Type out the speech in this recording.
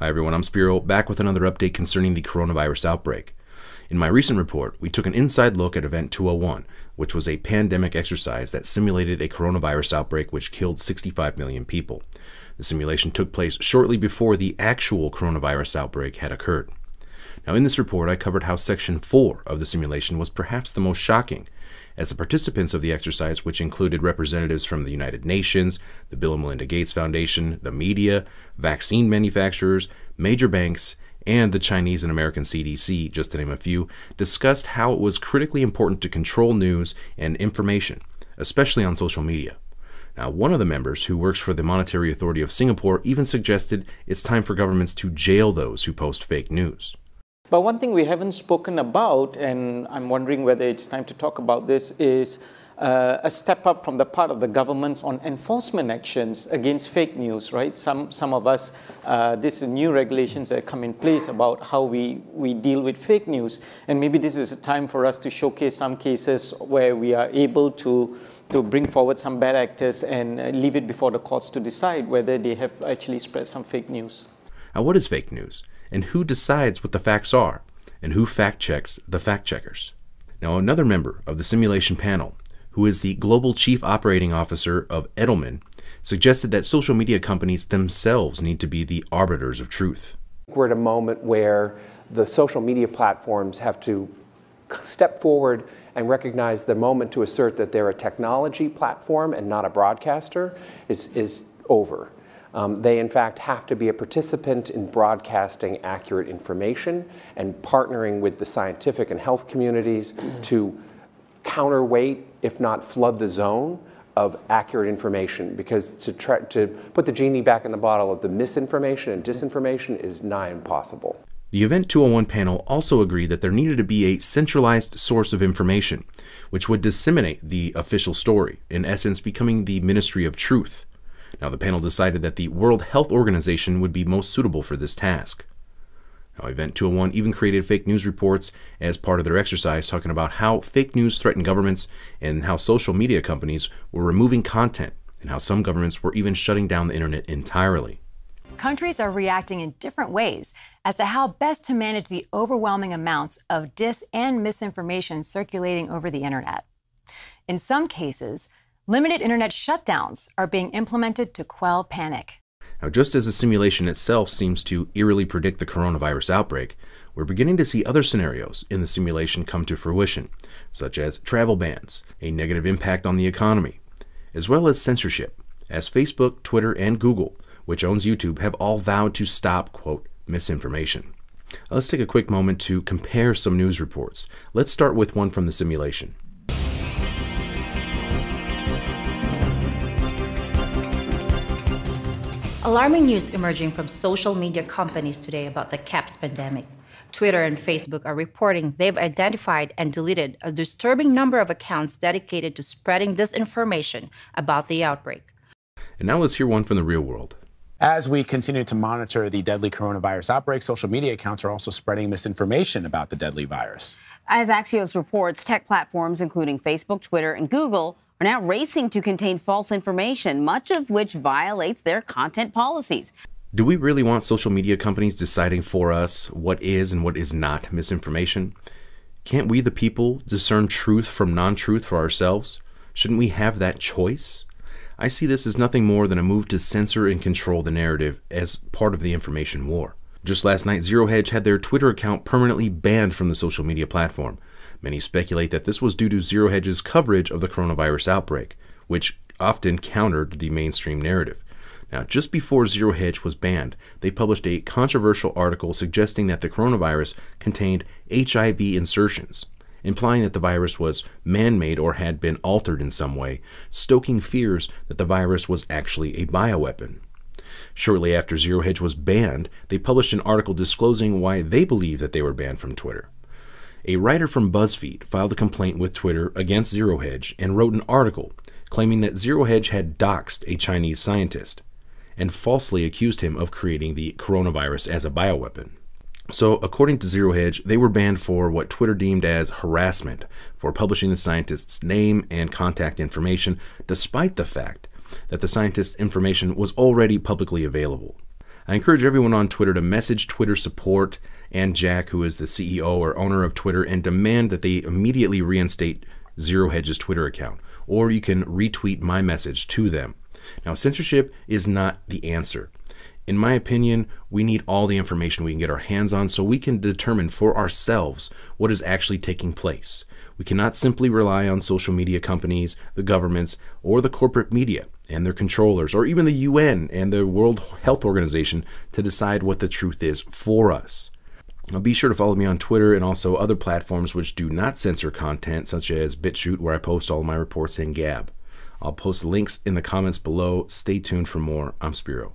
Hi everyone, I'm Spiro, back with another update concerning the coronavirus outbreak. In my recent report, we took an inside look at Event 201, which was a pandemic exercise that simulated a coronavirus outbreak which killed 65 million people. The simulation took place shortly before the actual coronavirus outbreak had occurred. Now, in this report, I covered how Section 4 of the simulation was perhaps the most shocking, as the participants of the exercise, which included representatives from the United Nations, the Bill and Melinda Gates Foundation, the media, vaccine manufacturers, major banks, and the Chinese and American CDC, just to name a few, discussed how it was critically important to control news and information, especially on social media. Now, one of the members, who works for the Monetary Authority of Singapore, even suggested it's time for governments to jail those who post fake news. But one thing we haven't spoken about, and I'm wondering whether it's time to talk about this, is a step up from the part of the governments on enforcement actions against fake news, right? Some of us, these new regulations that come in place about how we deal with fake news. And maybe this is a time for us to showcase some cases where we are able to bring forward some bad actors and leave it before the courts to decide whether they have actually spread some fake news. Now, what is fake news? And who decides what the facts are? And who fact-checks the fact-checkers? Now, another member of the simulation panel, who is the Global Chief Operating Officer of Edelman, suggested that social media companies themselves need to be the arbiters of truth. We're at a moment where the social media platforms have to step forward and recognize the moment to assert that they're a technology platform and not a broadcaster is over. They, in fact, have to be a participant in broadcasting accurate information and partnering with the scientific and health communities to counterweight, if not flood the zone of accurate information, because to put the genie back in the bottle of the misinformation and disinformation is nigh impossible. The Event 201 panel also agreed that there needed to be a centralized source of information, which would disseminate the official story, in essence becoming the Ministry of Truth. Now, the panel decided that the World Health Organization would be most suitable for this task. Now, Event 201 even created fake news reports as part of their exercise, talking about how fake news threatened governments and how social media companies were removing content and how some governments were even shutting down the internet entirely. Countries are reacting in different ways as to how best to manage the overwhelming amounts of dis and misinformation circulating over the internet. In some cases, limited internet shutdowns are being implemented to quell panic. Now, just as the simulation itself seems to eerily predict the coronavirus outbreak, we're beginning to see other scenarios in the simulation come to fruition, such as travel bans, a negative impact on the economy, as well as censorship, as Facebook, Twitter, and Google, which owns YouTube, have all vowed to stop, quote, misinformation. Let's take a quick moment to compare some news reports. Let's start with one from the simulation. Alarming news emerging from social media companies today about the CAPS pandemic. Twitter and Facebook are reporting they've identified and deleted a disturbing number of accounts dedicated to spreading disinformation about the outbreak. And now let's hear one from the real world. As we continue to monitor the deadly coronavirus outbreak, social media accounts are also spreading misinformation about the deadly virus. As Axios reports, tech platforms including Facebook, Twitter, and Google are now racing to contain false information, much of which violates their content policies. Do we really want social media companies deciding for us what is and what is not misinformation? Can't we, the people, discern truth from non-truth for ourselves? Shouldn't we have that choice? I see this as nothing more than a move to censor and control the narrative as part of the information war. Just last night, Zero Hedge had their Twitter account permanently banned from the social media platform. Many speculate that this was due to Zero Hedge's coverage of the coronavirus outbreak, which often countered the mainstream narrative. Now, just before Zero Hedge was banned, they published a controversial article suggesting that the coronavirus contained HIV insertions, implying that the virus was man-made or had been altered in some way, stoking fears that the virus was actually a bioweapon. Shortly after Zero Hedge was banned, they published an article disclosing why they believe that they were banned from Twitter. A writer from BuzzFeed filed a complaint with Twitter against Zero Hedge and wrote an article claiming that Zero Hedge had doxed a Chinese scientist and falsely accused him of creating the coronavirus as a bioweapon. So, according to Zero Hedge, they were banned for what Twitter deemed as harassment for publishing the scientist's name and contact information, despite the fact that the scientist's information was already publicly available. I encourage everyone on Twitter to message Twitter support and Jack, who is the CEO or owner of Twitter, and demand that they immediately reinstate Zero Hedge's Twitter account. Or you can retweet my message to them. Now, censorship is not the answer. In my opinion, we need all the information we can get our hands on so we can determine for ourselves what is actually taking place. We cannot simply rely on social media companies, the governments, or the corporate media and their controllers, or even the UN and the World Health Organization to decide what the truth is for us. Now, be sure to follow me on Twitter and also other platforms which do not censor content, such as BitChute, where I post all of my reports, and Gab. I'll post links in the comments below. Stay tuned for more. I'm Spiro.